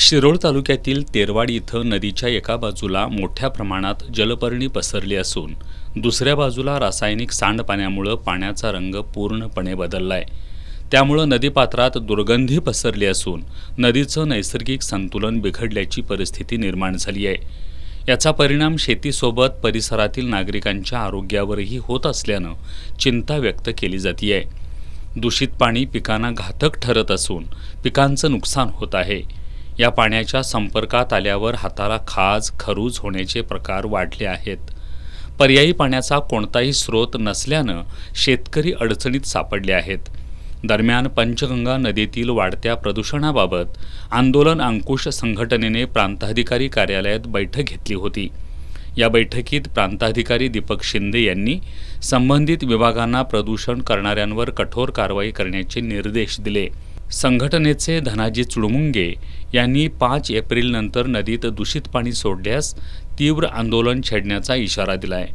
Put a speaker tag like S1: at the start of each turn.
S1: शिरोळ तालुक्यातील तेरवाड इथं नदीच्या एका बाजूला मोठ्या प्रमाणात जलपर्णी पसरली असून दुसऱ्या बाजूला रासायनिक सांडपाण्यामुळे पाण्याचा रंग पूर्णपणे बदललाय। त्यामुळे नदीपात्रात दुर्गंधी पसरली असून नदीचं नैसर्गिक संतुलन बिघडल्याची परिस्थिती निर्माण झाली आहे। याचा परिणाम शेतीसोबत परिसरातील नागरिकांच्या आरोग्यावरही होत असल्यानं चिंता व्यक्त केली जाते। दूषित पाणी पिकांना घातक ठरत असून पिकांचं नुकसान होत आहे। या पाण्याच्या संपर्कात आल्यावर हाताला खाज खरूज होण्याचे प्रकार वाढले आहेत। पर्यायी पाण्याचा कोणताही स्रोत नसल्यानं शेतकरी अडचणीत सापडले आहेत। दरम्यान पंचगंगा नदीतील वाढत्या प्रदूषणाबाबत आंदोलन अंकुश संघटनेने प्रांताधिकारी कार्यालयात बैठक घेतली होती। या बैठकीत प्रांताधिकारी दीपक शिंदे यांनी संबंधित विभागांना प्रदूषण करणाऱ्यांवर कठोर कारवाई करण्याचे निर्देश दिले। संघटनेचे धनाजी चुडमुंगे यांनी 5 एप्रिलनंतर नदीत दूषित पाणी सोडल्यास तीव्र आंदोलन छेडण्याचा इशारा दिलाय।